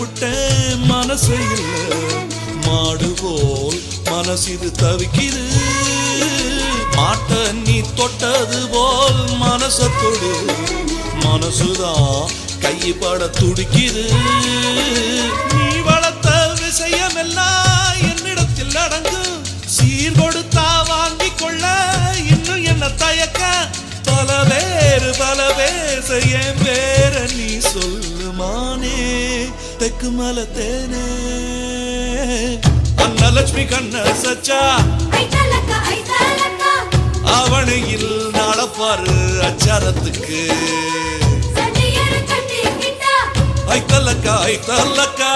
விட்டேன் மனசு இல்ல மாடு போல் மனசிது தவிக்குது மாட்ட நீ தொட்டது போல் மனச தொடு மனசுதான் கைப்பட துடிக்குது நீ வளர்த்த விஷயம் எல்லாம் என்னிடத்தில் அடங்கும் சீர் கொடுத்தா வாங்கி கொள்ள இன்னும் என்ன தயக்க பல பேச என் பேர நீ சொல்லுமானே தெக்கு மல தேனே அன்னலட்சுமி கண்ண சச்சா அவனையில் நடப்பாரு அச்சாரத்துக்கு ஐத்தல்லக்கா